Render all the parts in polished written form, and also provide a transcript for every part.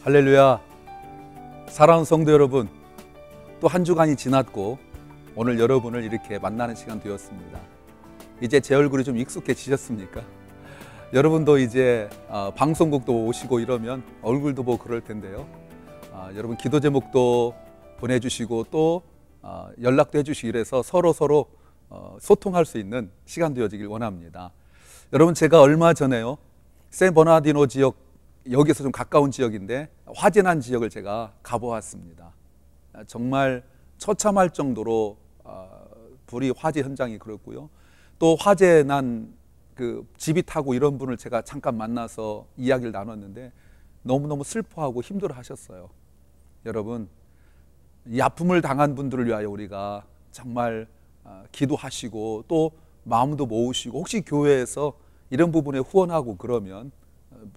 할렐루야. 사랑하는 성도 여러분, 또 한 주간이 지났고 오늘 여러분을 이렇게 만나는 시간 되었습니다. 이제 제 얼굴이 좀 익숙해지셨습니까? 여러분도 이제 방송국도 오시고 이러면 얼굴도 보고 그럴 텐데요. 여러분 기도 제목도 보내주시고 또 연락도 해주시고 이래서 서로 소통할 수 있는 시간 되어지길 원합니다. 여러분, 제가 얼마 전에요, 샌버나디노 지역, 여기서 좀 가까운 지역인데 화재난 지역을 제가 가보았습니다. 정말 처참할 정도로 불이 화재 현장이 그렇고요. 또 화재난 그 집이 타고 이런 분을 제가 잠깐 만나서 이야기를 나눴는데 너무너무 슬퍼하고 힘들어 하셨어요. 여러분, 이 아픔을 당한 분들을 위하여 우리가 정말 기도하시고 또 마음도 모으시고, 혹시 교회에서 이런 부분에 후원하고 그러면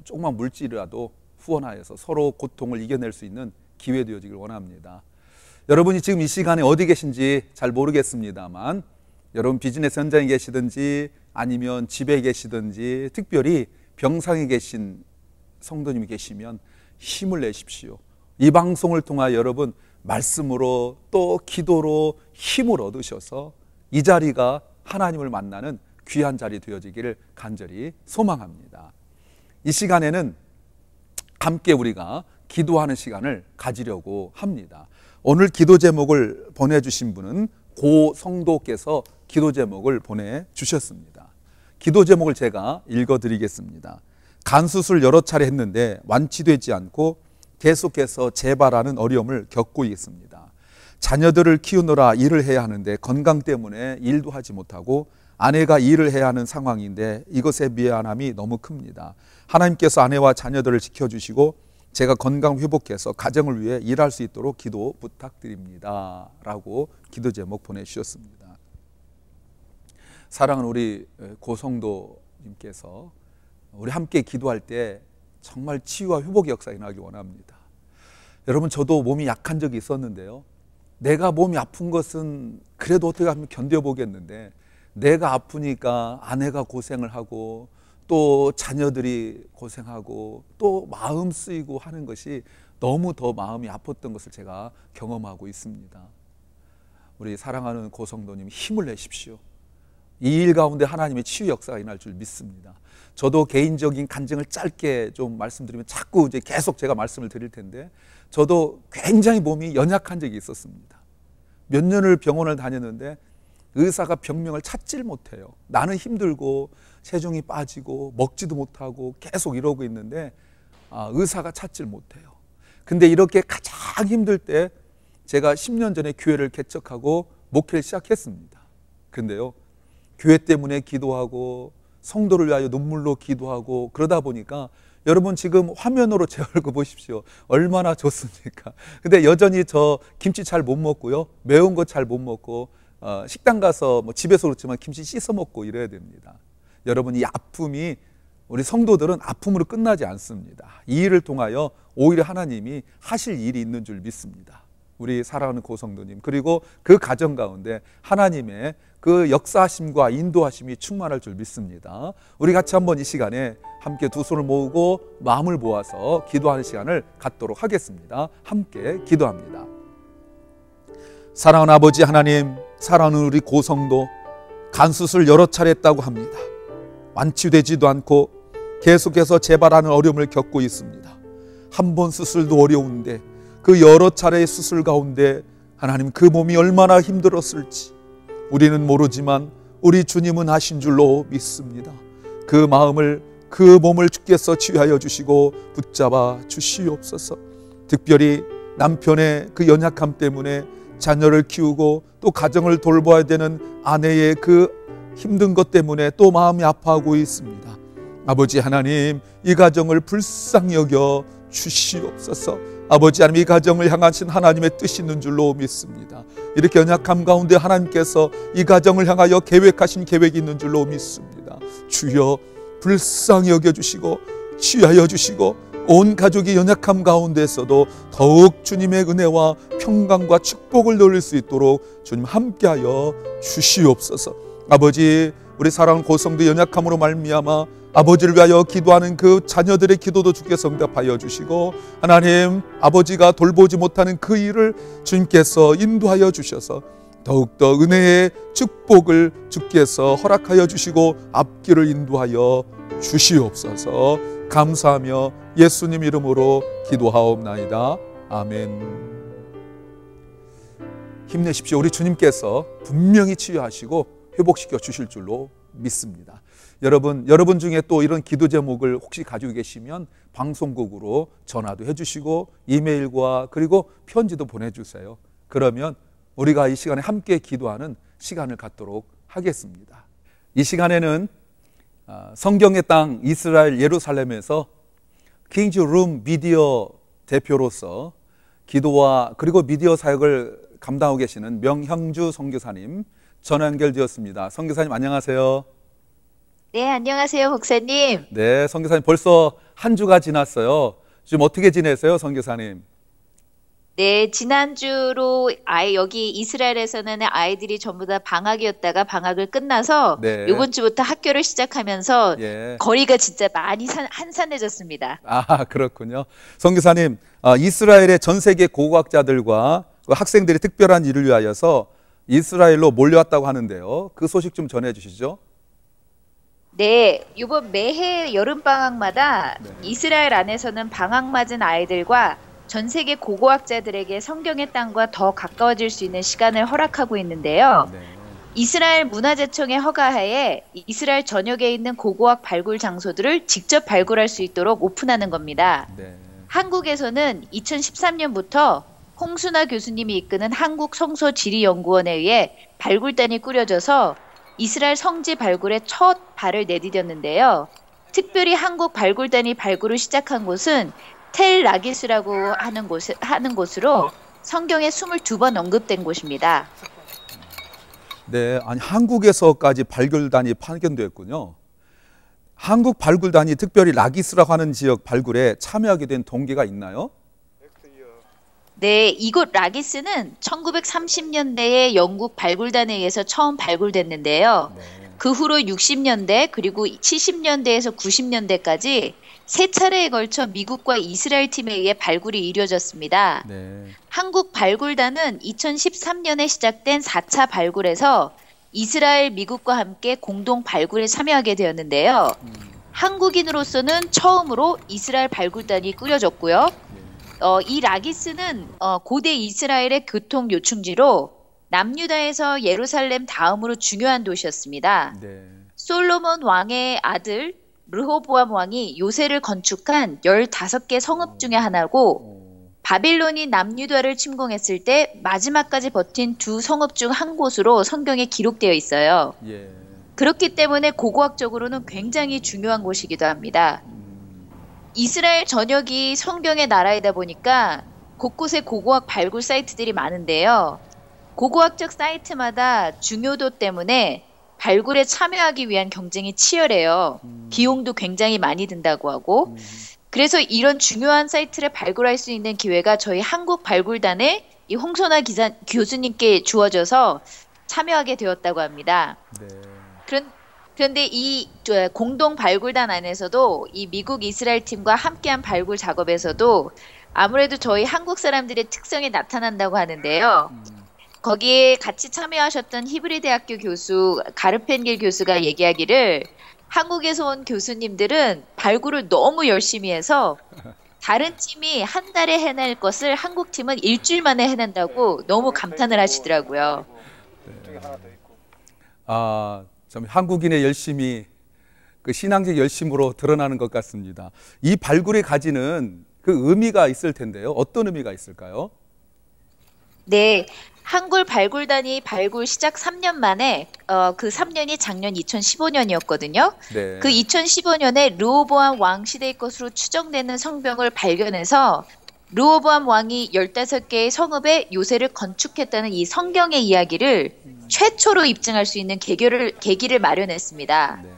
조그만 물질이라도 후원하여서 서로 고통을 이겨낼 수 있는 기회 되어지길 원합니다. 여러분이 지금 이 시간에 어디 계신지 잘 모르겠습니다만, 여러분 비즈니스 현장에 계시든지 아니면 집에 계시든지 특별히 병상에 계신 성도님이 계시면 힘을 내십시오. 이 방송을 통하여 여러분 말씀으로 또 기도로 힘을 얻으셔서 이 자리가 하나님을 만나는 귀한 자리 되어지기를 간절히 소망합니다. 이 시간에는 함께 우리가 기도하는 시간을 가지려고 합니다. 오늘 기도 제목을 보내주신 분은 고 성도께서 기도 제목을 보내주셨습니다. 기도 제목을 제가 읽어드리겠습니다. 간 수술 여러 차례 했는데 완치되지 않고 계속해서 재발하는 어려움을 겪고 있습니다. 자녀들을 키우느라 일을 해야 하는데 건강 때문에 일도 하지 못하고 아내가 일을 해야 하는 상황인데 이것에 미안함이 너무 큽니다. 하나님께서 아내와 자녀들을 지켜주시고 제가 건강 회복해서 가정을 위해 일할 수 있도록 기도 부탁드립니다 라고 기도 제목 보내주셨습니다. 사랑하는 우리 고성도님께서 우리 함께 기도할 때 정말 치유와 회복의 역사가 일어나기 원합니다. 여러분, 저도 몸이 약한 적이 있었는데요, 내가 몸이 아픈 것은 그래도 어떻게 하면 견뎌보겠는데 내가 아프니까 아내가 고생을 하고 또 자녀들이 고생하고 또 마음 쓰이고 하는 것이 너무 더 마음이 아팠던 것을 제가 경험하고 있습니다. 우리 사랑하는 고성도님, 힘을 내십시오. 이 일 가운데 하나님의 치유 역사가 일어날 줄 믿습니다. 저도 개인적인 간증을 짧게 좀 말씀드리면 자꾸 이제 계속 제가 말씀을 드릴 텐데, 저도 굉장히 몸이 연약한 적이 있었습니다. 몇 년을 병원을 다녔는데 의사가 병명을 찾질 못해요. 나는 힘들고 체중이 빠지고 먹지도 못하고 계속 이러고 있는데 의사가 찾질 못해요. 근데 이렇게 가장 힘들 때 제가 10년 전에 교회를 개척하고 목회를 시작했습니다. 근데요, 교회 때문에 기도하고 성도를 위하여 눈물로 기도하고 그러다 보니까 여러분 지금 화면으로 제 얼굴 보십시오. 얼마나 좋습니까? 근데 여전히 저 김치 잘 못 먹고요, 매운 거 잘 못 먹고 식당 가서 뭐 집에서 그렇지만 김치 씻어 먹고 이래야 됩니다. 여러분, 이 아픔이, 우리 성도들은 아픔으로 끝나지 않습니다. 이 일을 통하여 오히려 하나님이 하실 일이 있는 줄 믿습니다. 우리 사랑하는 고성도님, 그리고 그 가정 가운데 하나님의 그 역사하심과 인도하심이 충만할 줄 믿습니다. 우리 같이 한번 이 시간에 함께 두 손을 모으고 마음을 모아서 기도하는 시간을 갖도록 하겠습니다. 함께 기도합니다. 사랑하는 아버지 하나님, 사랑하는 우리 고성도 간 수술 여러 차례 했다고 합니다. 완치되지도 않고 계속해서 재발하는 어려움을 겪고 있습니다. 한 번 수술도 어려운데 그 여러 차례의 수술 가운데 하나님, 그 몸이 얼마나 힘들었을지 우리는 모르지만 우리 주님은 아신 줄로 믿습니다. 그 마음을, 그 몸을 주께서 치유하여 주시고 붙잡아 주시옵소서. 특별히 남편의 그 연약함 때문에 자녀를 키우고 또 가정을 돌봐야 되는 아내의 그 힘든 것 때문에 또 마음이 아파하고 있습니다. 아버지 하나님, 이 가정을 불쌍히 여겨 주시옵소서. 아버지 하나님, 이 가정을 향하신 하나님의 뜻이 있는 줄로 믿습니다. 이렇게 연약함 가운데 하나님께서 이 가정을 향하여 계획하신 계획이 있는 줄로 믿습니다. 주여, 불쌍히 여겨주시고 치유하여 주시고 온 가족이 연약함 가운데서도 더욱 주님의 은혜와 평강과 축복을 누릴 수 있도록 주님 함께하여 주시옵소서. 아버지, 우리 사랑하는 고성도 연약함으로 말미암아 아버지를 위하여 기도하는 그 자녀들의 기도도 주께서 응답하여 주시고, 하나님 아버지가 돌보지 못하는 그 일을 주님께서 인도하여 주셔서 더욱더 은혜의 축복을 주께서 허락하여 주시고 앞길을 인도하여 주시옵소서. 감사하며 예수님 이름으로 기도하옵나이다. 아멘. 힘내십시오. 우리 주님께서 분명히 치유하시고 회복시켜 주실 줄로 믿습니다. 여러분 중에 또 이런 기도 제목을 혹시 가지고 계시면 방송국으로 전화도 해주시고 이메일과 그리고 편지도 보내주세요. 그러면 우리가 이 시간에 함께 기도하는 시간을 갖도록 하겠습니다. 이 시간에는 성경의 땅 이스라엘 예루살렘에서 킹즈 룸 미디어 대표로서 기도와 그리고 미디어 사역을 감당하고 계시는 명형주 선교사님 전화 연결되었습니다. 선교사님 안녕하세요. 네, 안녕하세요, 목사님. 네, 선교사님 벌써 한 주가 지났어요. 지금 어떻게 지내세요, 선교사님? 네, 지난주로 여기 이스라엘에서는 아이들이 전부 다 방학이었다가 방학을 끝나서 네. 이번 주부터 학교를 시작하면서 예. 거리가 진짜 많이 한산해졌습니다. 아, 그렇군요. 선교사님, 이스라엘의 전 세계 고고학자들과 학생들이 특별한 일을 위하여서 이스라엘로 몰려왔다고 하는데요. 그 소식 좀 전해 주시죠. 네, 이번 매해 여름방학마다 이스라엘 안에서는 방학 맞은 아이들과 전 세계 고고학자들에게 성경의 땅과 더 가까워질 수 있는 시간을 허락하고 있는데요. 네. 이스라엘 문화재청의 허가하에 이스라엘 전역에 있는 고고학 발굴 장소들을 직접 발굴할 수 있도록 오픈하는 겁니다. 네. 한국에서는 2013년부터 홍순아 교수님이 이끄는 한국성서지리연구원에 의해 발굴단이 꾸려져서 이스라엘 성지 발굴에 첫 발을 내디뎠는데요. 특별히 한국 발굴단이 발굴을 시작한 곳은 텔 라기스라고 하는 곳으로 성경에 22번 언급된 곳입니다. 네, 아니 한국에서까지 발굴단이 파견됐군요. 한국 발굴단이 특별히 라기스라고 하는 지역 발굴에 참여하게 된 동기가 있나요? 네, 이곳 라기스는 1930년대에 영국 발굴단에 의해서 처음 발굴됐는데요. 네. 그 후로 60년대 그리고 70년대에서 90년대까지 세 차례에 걸쳐 미국과 이스라엘 팀에 의해 발굴이 이루어졌습니다. 네. 한국 발굴단은 2013년에 시작된 4차 발굴에서 이스라엘, 미국과 함께 공동 발굴에 참여하게 되었는데요. 한국인으로서는 처음으로 이스라엘 발굴단이 꾸려졌고요. 이 라기스는 고대 이스라엘의 교통 요충지로 남유다에서 예루살렘 다음으로 중요한 도시였습니다. 네. 솔로몬 왕의 아들 르호보암 왕이 요새를 건축한 15개 성읍 중에 하나고 바빌론이 남유다를 침공했을 때 마지막까지 버틴 두 성읍 중 한 곳으로 성경에 기록되어 있어요. 예. 그렇기 때문에 고고학적으로는 굉장히 중요한 곳이기도 합니다. 이스라엘 전역이 성경의 나라이다 보니까 곳곳에 고고학 발굴 사이트들이 많은데요. 고고학적 사이트마다 중요도 때문에 발굴에 참여하기 위한 경쟁이 치열해요. 비용도 굉장히 많이 든다고 하고. 그래서 이런 중요한 사이트를 발굴할 수 있는 기회가 저희 한국 발굴단의 이 홍선아 교수님께 주어져서 참여하게 되었다고 합니다. 네. 그런데 이 공동 발굴단 안에서도 이 미국 이스라엘 팀과 함께한 발굴 작업에서도 아무래도 저희 한국 사람들의 특성이 나타난다고 하는데요. 거기에 같이 참여하셨던 히브리 대학교 교수 가르펜길 교수가 얘기하기를 한국에서 온 교수님들은 발굴을 너무 열심히 해서 다른 팀이 한 달에 해낼 것을 한국 팀은 일주일 만에 해낸다고 너무 감탄을 하시더라고요. 참 한국인의 열심이 그 신앙적 열심으로 드러나는 것 같습니다. 이 발굴이 가지는 그 의미가 있을 텐데요. 어떤 의미가 있을까요? 네, 한국 발굴단이 발굴 시작 3년 만에 그 3년이 작년 2015년이었거든요. 네. 그 2015년에 르호보암 왕 시대의 것으로 추정되는 성벽을 발견해서 르호보암 왕이 15개의 성읍에 요새를 건축했다는 이 성경의 이야기를 최초로 입증할 수 있는 계기를 마련했습니다. 네.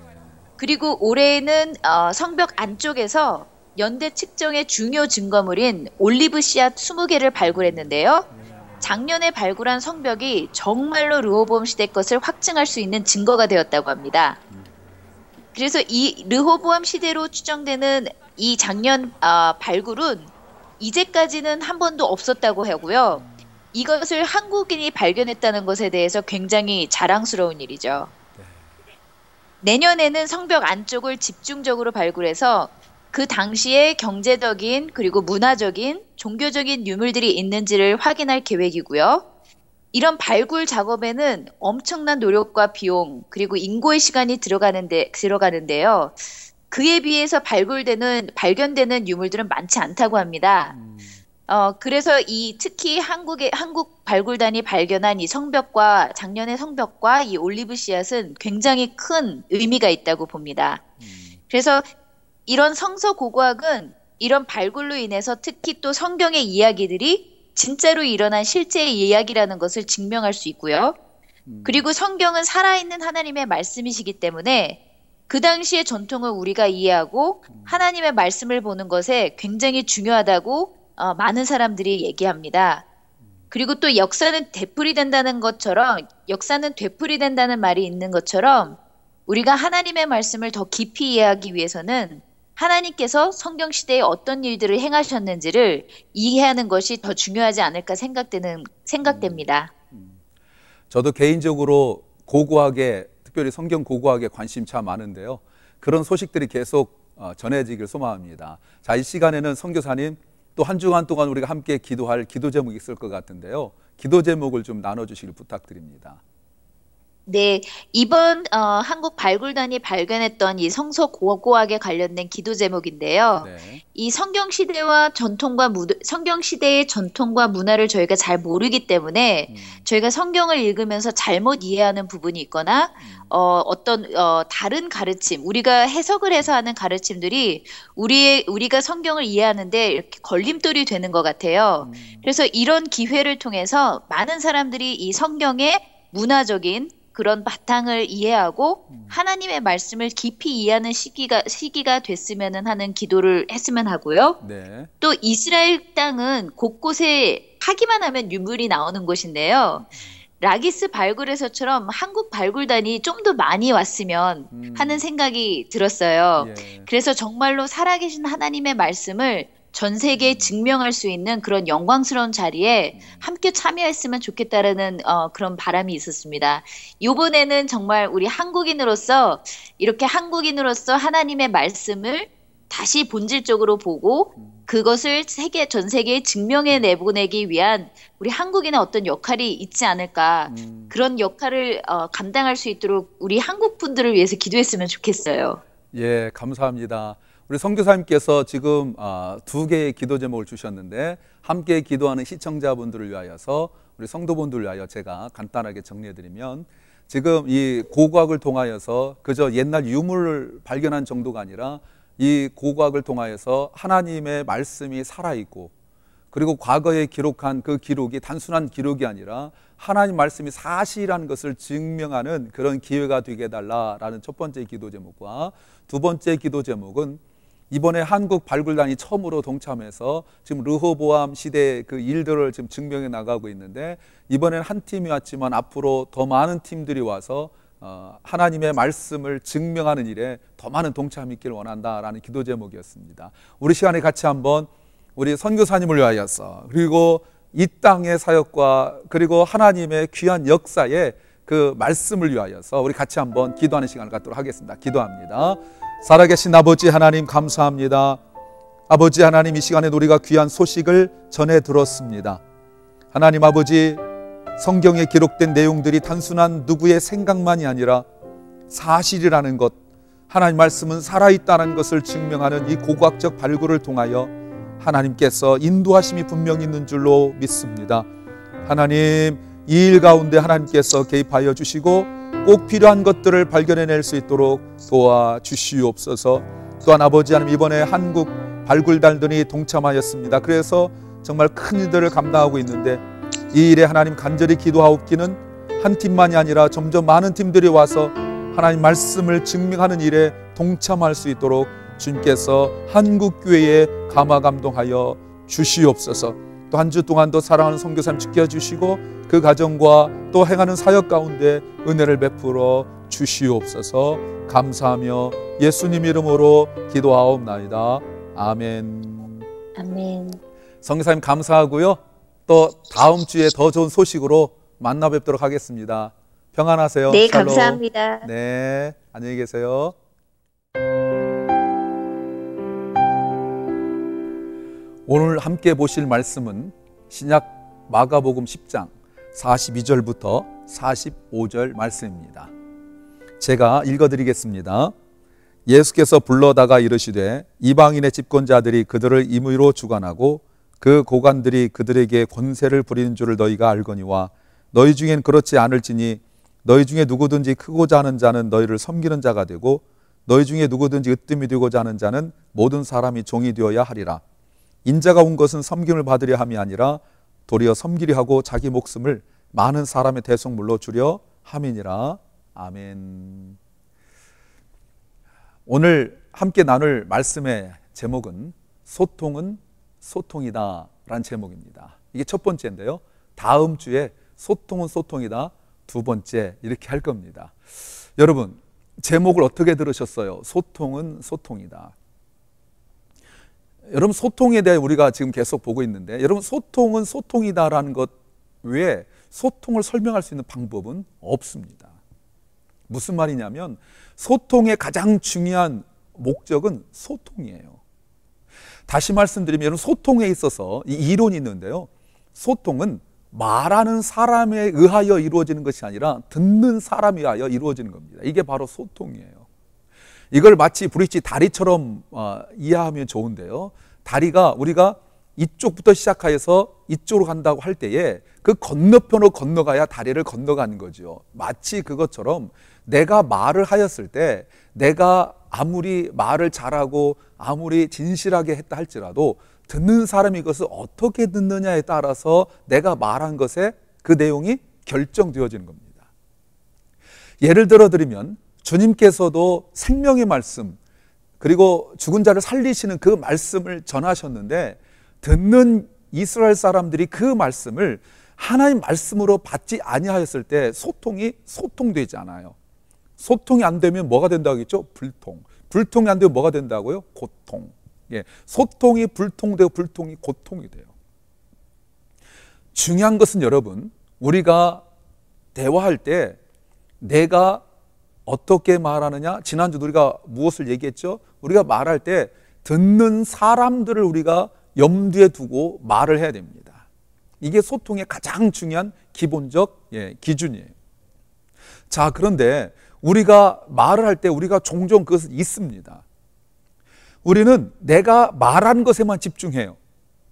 그리고 올해에는 성벽 안쪽에서 연대 측정의 중요 증거물인 올리브 씨앗 20개를 발굴했는데요. 작년에 발굴한 성벽이 정말로 르호보암 시대 것을 확증할 수 있는 증거가 되었다고 합니다. 그래서 이 르호보암 시대로 추정되는 이 장년 발굴은 이제까지는 한 번도 없었다고 하고요. 이것을 한국인이 발견했다는 것에 대해서 굉장히 자랑스러운 일이죠. 내년에는 성벽 안쪽을 집중적으로 발굴해서 그 당시에 경제적인 그리고 문화적인 종교적인 유물들이 있는지를 확인할 계획이고요. 이런 작업에는 엄청난 노력과 비용 그리고 인고의 시간이 들어가는데요. 그에 비해서 발견되는 유물들은 많지 않다고 합니다. 그래서 특히 한국 발굴단이 발견한 이 작년의 성벽과 이 올리브 씨앗은 굉장히 큰 의미가 있다고 봅니다. 그래서 이런 성서 고고학은 이런 발굴로 인해서 특히 또 성경의 이야기들이 진짜로 일어난 실제의 이야기라는 것을 증명할 수 있고요. 그리고 성경은 살아있는 하나님의 말씀이시기 때문에 그 당시의 전통을 우리가 이해하고 하나님의 말씀을 보는 것에 굉장히 중요하다고 많은 사람들이 얘기합니다. 그리고 또 역사는 되풀이된다는 말이 있는 것처럼 우리가 하나님의 말씀을 더 깊이 이해하기 위해서는 하나님께서 성경 시대에 어떤 일들을 행하셨는지를 이해하는 것이 더 중요하지 않을까 생각됩니다. 저도 개인적으로 고고학에, 특별히 성경 고고학에 관심 참 많은데요. 그런 소식들이 계속 전해지길 소망합니다. 자, 이 시간에는 선교사님 또 한 주간 동안 우리가 함께 기도할 기도 제목이 있을 것 같은데요. 기도 제목을 좀 나눠주시길 부탁드립니다. 네, 이번 한국 발굴단이 발견했던 이 성서 고고학에 관련된 기도 제목인데요. 네. 이 성경 시대의 전통과 문화를 저희가 잘 모르기 때문에 저희가 성경을 읽으면서 잘못 이해하는 부분이 있거나 다른 가르침, 우리가 해석을 해서 하는 가르침들이 우리가 성경을 이해하는데 이렇게 걸림돌이 되는 것 같아요. 그래서 이런 기회를 통해서 많은 사람들이 이 성경의 문화적인 그런 바탕을 이해하고 하나님의 말씀을 깊이 이해하는 시기가 됐으면 하는 기도를 했으면 하고요. 네. 또 이스라엘 땅은 곳곳에 하기만 하면 유물이 나오는 곳인데요. 라기스 발굴에서처럼 한국 발굴단이 좀 더 많이 왔으면 하는 생각이 들었어요. 예. 그래서 정말로 살아계신 하나님의 말씀을 전 세계에 증명할 수 있는 그런 영광스러운 자리에 함께 참여했으면 좋겠다라는 그런 바람이 있었습니다. 이번에는 정말 우리 한국인으로서 하나님의 말씀을 다시 본질적으로 보고 그것을 전 세계에 증명해 내보내기 위한 우리 한국인의 어떤 역할이 있지 않을까. 그런 역할을 감당할 수 있도록 우리 한국 분들을 위해서 기도했으면 좋겠어요. 예, 감사합니다. 우리 선교사님께서 지금 두 개의 기도 제목을 주셨는데 함께 기도하는 시청자분들을 위하여서 우리 성도분들을 위하여 제가 간단하게 정리해드리면 지금 이 고고학을 통하여서 그저 옛날 유물을 발견한 정도가 아니라 이 고고학을 통하여서 하나님의 말씀이 살아있고 그리고 과거에 기록한 그 기록이 단순한 기록이 아니라 하나님 말씀이 사실이라는 것을 증명하는 그런 기회가 되게 해달라라는 첫 번째 기도 제목과 두 번째 기도 제목은 이번에 한국 발굴단이 처음으로 동참해서 지금 르호보암 시대의 그 일들을 지금 증명해 나가고 있는데 이번엔 한 팀이 왔지만 앞으로 더 많은 팀들이 와서 하나님의 말씀을 증명하는 일에 더 많은 동참이 있기를 원한다라는 기도 제목이었습니다. 우리 시간에 같이 한번 우리 선교사님을 위하여서 그리고 이 땅의 사역과 그리고 하나님의 귀한 역사에 그 말씀을 위하여서 우리 같이 한번 기도하는 시간을 갖도록 하겠습니다. 기도합니다. 살아계신 아버지 하나님 감사합니다. 아버지 하나님 이 시간에 우리가 귀한 소식을 전해 들었습니다. 하나님 아버지 성경에 기록된 내용들이 단순한 누구의 생각만이 아니라 사실이라는 것, 하나님 말씀은 살아있다는 것을 증명하는 이 고고학적 발굴을 통하여 하나님께서 인도하심이 분명히 있는 줄로 믿습니다. 하나님 이 일 가운데 하나님께서 개입하여 주시고 꼭 필요한 것들을 발견해낼 수 있도록 도와주시옵소서. 또한 아버지 하나님 이번에 한국 발굴단들이 동참하였습니다. 그래서 정말 큰 일들을 감당하고 있는데 이 일에 하나님 간절히 기도하옵기는 한 팀만이 아니라 점점 많은 팀들이 와서 하나님 말씀을 증명하는 일에 동참할 수 있도록 주님께서 한국교회에 감화감동하여 주시옵소서. 또 한 주 동안도 사랑하는 선교사님 지켜주시고 그 가정과 또 행하는 사역 가운데 은혜를 베풀어 주시옵소서. 감사하며 예수님 이름으로 기도하옵나이다. 아멘. 아멘. 성교사님 감사하고요. 또 다음 주에 더 좋은 소식으로 만나 뵙도록 하겠습니다. 평안하세요. 네, 샬롬. 감사합니다. 네, 안녕히 계세요. 오늘 함께 보실 말씀은 신약 마가복음 10장 42절부터 45절 말씀입니다. 제가 읽어드리겠습니다. 예수께서 불러다가 이르시되 이방인의 집권자들이 그들을 임의로 주관하고 그 고관들이 그들에게 권세를 부리는 줄을 너희가 알거니와 너희 중엔 그렇지 않을지니 너희 중에 누구든지 크고자 하는 자는 너희를 섬기는 자가 되고 너희 중에 누구든지 으뜸이 되고자 하는 자는 모든 사람이 종이 되어야 하리라. 인자가 온 것은 섬김을 받으려 함이 아니라 도리어 섬기려 하고 자기 목숨을 많은 사람의 대속물로 주려 함이니라. 아멘. 오늘 함께 나눌 말씀의 제목은 소통은 소통이다 라는 제목입니다. 이게 첫 번째인데요. 다음 주에 소통은 소통이다 두 번째 이렇게 할 겁니다. 여러분, 제목을 어떻게 들으셨어요? 소통은 소통이다. 여러분, 소통에 대해 우리가 지금 계속 보고 있는데, 여러분, 소통은 소통이다라는 것 외에 소통을 설명할 수 있는 방법은 없습니다. 무슨 말이냐면 소통의 가장 중요한 목적은 소통이에요. 다시 말씀드리면 여러분, 소통에 있어서 이 이론이 있는데요. 소통은 말하는 사람에 의하여 이루어지는 것이 아니라 듣는 사람에 의하여 이루어지는 겁니다. 이게 바로 소통이에요. 이걸 마치 브릿지 다리처럼 이해하면 좋은데요. 다리가 우리가 이쪽부터 시작해서 이쪽으로 간다고 할 때에 그 건너편으로 건너가야 다리를 건너가는 거죠. 마치 그것처럼 내가 말을 하였을 때 내가 아무리 말을 잘하고 아무리 진실하게 했다 할지라도 듣는 사람이 이것을 어떻게 듣느냐에 따라서 내가 말한 것에 그 내용이 결정되어지는 겁니다. 예를 들어 드리면 주님께서도 생명의 말씀 그리고 죽은 자를 살리시는 그 말씀을 전하셨는데 듣는 이스라엘 사람들이 그 말씀을 하나님 말씀으로 받지 아니하였을 때 소통이 소통되지 않아요. 소통이 안 되면 뭐가 된다고 했죠? 불통. 불통이 안 되면 뭐가 된다고요? 고통. 예, 소통이 불통되고 불통이 고통이 돼요. 중요한 것은 여러분, 우리가 대화할 때 내가 어떻게 말하느냐? 지난주 우리가 무엇을 얘기했죠? 우리가 말할 때 듣는 사람들을 우리가 염두에 두고 말을 해야 됩니다. 이게 소통의 가장 중요한 기본적 기준이에요. 자, 그런데 우리가 말을 할 때 우리가 종종 그것을 잊습니다. 우리는 내가 말한 것에만 집중해요.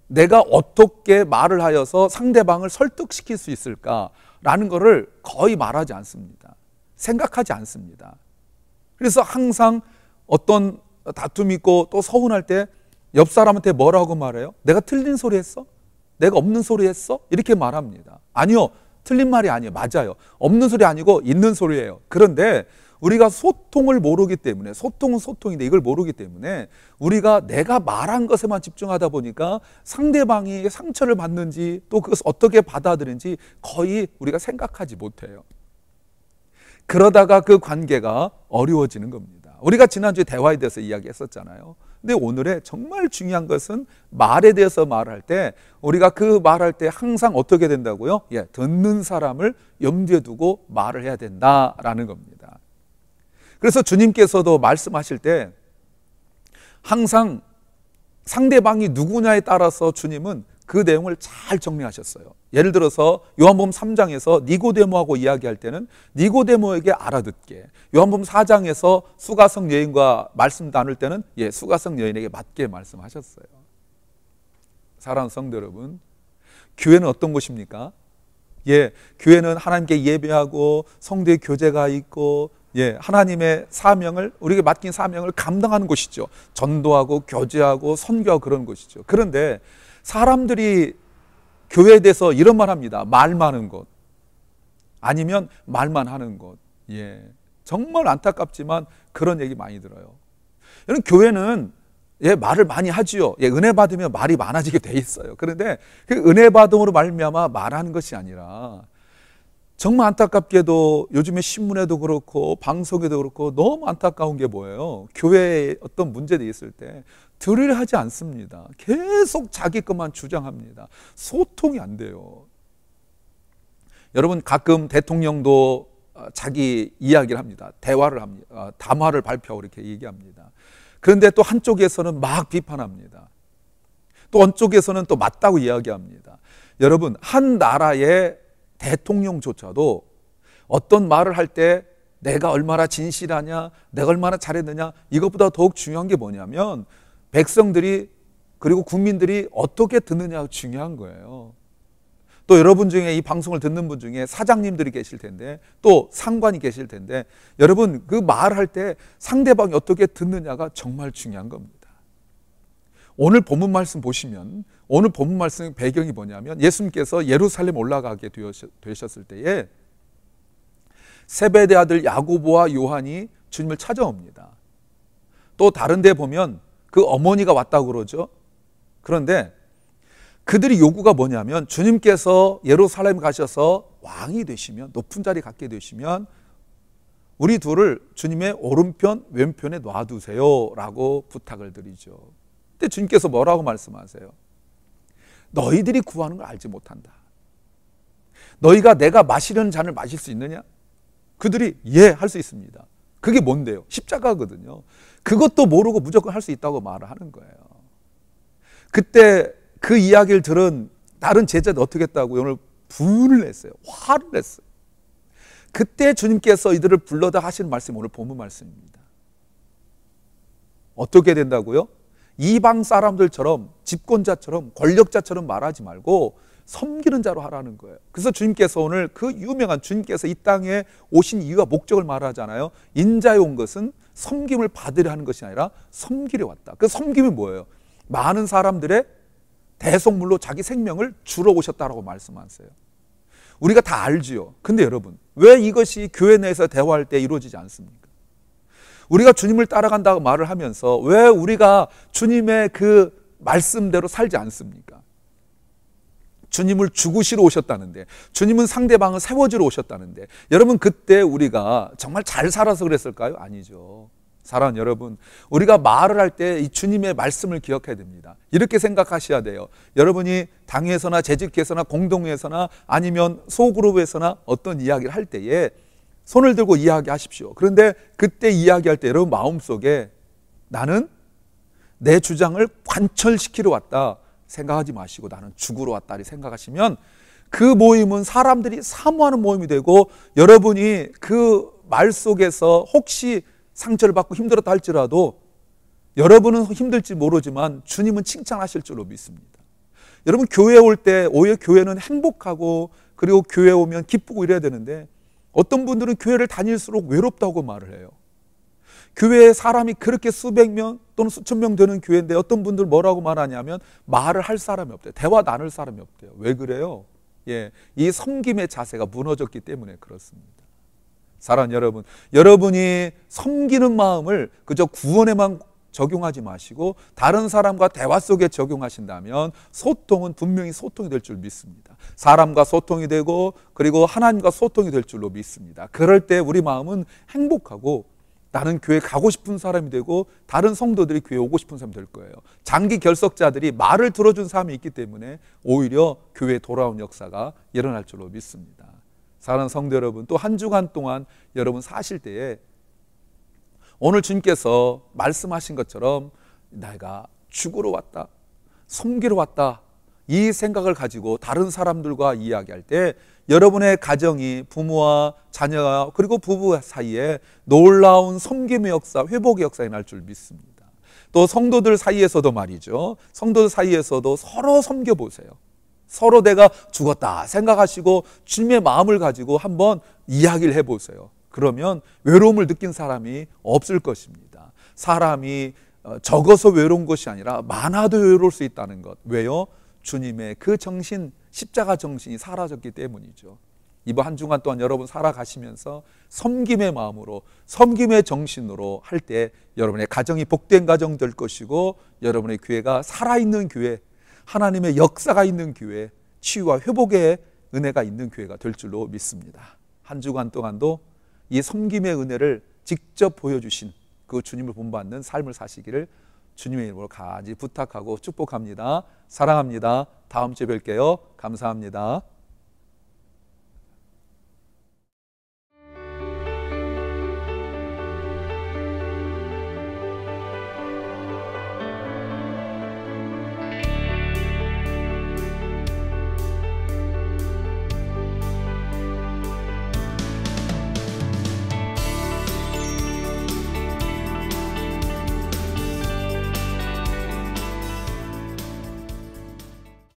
내가 어떻게 말을 하여서 상대방을 설득시킬 수 있을까라는 것을 거의 말하지 않습니다. 생각하지 않습니다. 그래서 항상 어떤 다툼이 있고 또 서운할 때 옆 사람한테 뭐라고 말해요? 내가 틀린 소리 했어? 내가 없는 소리 했어? 이렇게 말합니다. 아니요, 틀린 말이 아니에요. 맞아요. 없는 소리 아니고 있는 소리예요. 그런데 우리가 소통을 모르기 때문에, 소통은 소통인데 이걸 모르기 때문에 우리가 내가 말한 것에만 집중하다 보니까 상대방이 상처를 받는지 또 그것을 어떻게 받아들이는지 거의 우리가 생각하지 못해요. 그러다가 그 관계가 어려워지는 겁니다. 우리가 지난주에 대화에 대해서 이야기했었잖아요. 근데 오늘의 정말 중요한 것은 말에 대해서 말할 때 우리가 그 말할 때 항상 어떻게 된다고요? 듣는 사람을 염두에 두고 말을 해야 된다라는 겁니다. 그래서 주님께서도 말씀하실 때 항상 상대방이 누구냐에 따라서 주님은 그 내용을 잘 정리하셨어요. 예를 들어서 요한복음 3장에서 니고데모하고 이야기할 때는 니고데모에게 알아듣게, 요한복음 4장에서 수가성 여인과 말씀 나눌 때는 수가성 여인에게 맞게 말씀하셨어요. 사랑하는 성도 여러분, 교회는 어떤 곳입니까? 교회는 하나님께 예배하고 성도의 교제가 있고 하나님의 사명을, 우리에게 맡긴 사명을 감당하는 곳이죠. 전도하고 교제하고 선교하고 그런 곳이죠. 그런데 사람들이 교회에 대해서 이런 말 합니다. 말 많은 곳, 아니면 말만 하는 곳. 정말 안타깝지만 그런 얘기 많이 들어요. 여러분, 교회는 말을 많이 하지요. 은혜 받으면 말이 많아지게 돼 있어요. 그런데 그 은혜 받음으로 말미암아 말하는 것이 아니라 정말 안타깝게도 요즘에 신문에도 그렇고 방송에도 그렇고 너무 안타까운 게 뭐예요? 교회에 어떤 문제들이 있을 때 들으려 하지 않습니다. 계속 자기 것만 주장합니다. 소통이 안 돼요. 여러분, 가끔 대통령도 자기 이야기를 합니다. 대화를 합니다. 담화를 발표하고 이렇게 얘기합니다. 그런데 또 한쪽에서는 막 비판합니다. 또 한쪽에서는 또 맞다고 이야기합니다. 여러분, 한 나라의 대통령조차도 어떤 말을 할 때 내가 얼마나 진실하냐, 내가 얼마나 잘했느냐, 이것보다 더욱 중요한 게 뭐냐면 백성들이 그리고 국민들이 어떻게 듣느냐가 중요한 거예요. 또 여러분 중에 이 방송을 듣는 분 중에 사장님들이 계실 텐데 또 상관이 계실 텐데 여러분, 그 말할 때 상대방이 어떻게 듣느냐가 정말 중요한 겁니다. 오늘 본문 말씀 보시면 오늘 본문 말씀의 배경이 뭐냐면 예수님께서 예루살렘 올라가게 되셨을 때에 세베대 아들 야고보와 요한이 주님을 찾아옵니다. 또 다른 데 보면 그 어머니가 왔다고 그러죠. 그런데 그들이 요구가 뭐냐면 주님께서 예루살렘 가셔서 왕이 되시면, 높은 자리 갖게 되시면 우리 둘을 주님의 오른편 왼편에 놔두세요 라고 부탁을 드리죠. 근데 주님께서 뭐라고 말씀하세요? 너희들이 구하는 걸 알지 못한다. 너희가 내가 마시려는 잔을 마실 수 있느냐? 그들이 예, 할 수 있습니다. 그게 뭔데요? 십자가거든요. 그것도 모르고 무조건 할 수 있다고 말을 하는 거예요. 그때 그 이야기를 들은 다른 제자들 어떻게 했다고요? 오늘 분을 냈어요. 화를 냈어요. 그때 주님께서 이들을 불러다 하시는 말씀이 오늘 본문 말씀입니다. 어떻게 된다고요? 이방 사람들처럼, 집권자처럼, 권력자처럼 말하지 말고 섬기는 자로 하라는 거예요. 그래서 주님께서 오늘 그 유명한 주님께서 이 땅에 오신 이유와 목적을 말하잖아요. 인자에 온 것은 섬김을 받으려 하는 것이 아니라 섬기려 왔다. 그 섬김이 뭐예요? 많은 사람들의 대속물로 자기 생명을 주러 오셨다라고 말씀하세요. 우리가 다 알지요. 근데 여러분, 왜 이것이 교회 내에서 대화할 때 이루어지지 않습니까? 우리가 주님을 따라간다고 말을 하면서 왜 우리가 주님의 그 말씀대로 살지 않습니까? 주님을 죽으시러 오셨다는데, 주님은 상대방을 세워주러 오셨다는데, 여러분 그때 우리가 정말 잘 살아서 그랬을까요? 아니죠. 사랑하는 여러분, 우리가 말을 할 때 이 주님의 말씀을 기억해야 됩니다. 이렇게 생각하셔야 돼요. 여러분이 당회에서나 재직회에서나 공동회에서나 아니면 소그룹에서나 어떤 이야기를 할 때에 손을 들고 이야기하십시오. 그런데 그때 이야기할 때 여러분 마음속에 나는 내 주장을 관철시키러 왔다 생각하지 마시고 나는 죽으러 왔다 생각하시면 그 모임은 사람들이 사모하는 모임이 되고, 여러분이 그 말 속에서 혹시 상처를 받고 힘들었다 할지라도 여러분은 힘들지 모르지만 주님은 칭찬하실 줄로 믿습니다. 여러분 교회에 올 때 오히려 교회는 행복하고 그리고 교회에 오면 기쁘고 이래야 되는데 어떤 분들은 교회를 다닐수록 외롭다고 말을 해요. 교회에 사람이 그렇게 수백 명 또는 수천 명 되는 교회인데 어떤 분들 뭐라고 말하냐면 말을 할 사람이 없대요. 대화 나눌 사람이 없대요. 왜 그래요? 예, 이 섬김의 자세가 무너졌기 때문에 그렇습니다. 사랑하는 여러분, 여러분이 섬기는 마음을 그저 구원에만 적용하지 마시고 다른 사람과 대화 속에 적용하신다면 소통은 분명히 소통이 될 줄 믿습니다. 사람과 소통이 되고 그리고 하나님과 소통이 될 줄로 믿습니다. 그럴 때 우리 마음은 행복하고 나는 교회 가고 싶은 사람이 되고 다른 성도들이 교회 오고 싶은 사람이 될 거예요. 장기 결석자들이 말을 들어준 사람이 있기 때문에 오히려 교회에 돌아온 역사가 일어날 줄로 믿습니다. 사랑하는 성도 여러분, 또 한 주간 동안 여러분 사실 때에 오늘 주님께서 말씀하신 것처럼 내가 죽으러 왔다, 섬기러 왔다, 이 생각을 가지고 다른 사람들과 이야기할 때 여러분의 가정이 부모와 자녀와 그리고 부부 사이에 놀라운 섬김의 역사, 회복의 역사가 날 줄 믿습니다. 또 성도들 사이에서도 말이죠. 성도들 사이에서도 서로 섬겨보세요. 서로 내가 죽었다 생각하시고 주님의 마음을 가지고 한번 이야기를 해보세요. 그러면 외로움을 느낀 사람이 없을 것입니다. 사람이 적어서 외로운 것이 아니라 많아도 외로울 수 있다는 것. 왜요? 주님의 그 정신, 십자가 정신이 사라졌기 때문이죠. 이번 한 주간 동안 여러분 살아가시면서 섬김의 마음으로, 섬김의 정신으로 할 때 여러분의 가정이 복된 가정 될 것이고 여러분의 교회가 살아있는 교회, 하나님의 역사가 있는 교회, 치유와 회복의 은혜가 있는 교회가 될 줄로 믿습니다. 한 주간 동안도 이 섬김의 은혜를 직접 보여주신 그 주님을 본받는 삶을 사시기를 주님의 이름으로 간절히 부탁하고 축복합니다. 사랑합니다. 다음 주에 뵐게요. 감사합니다.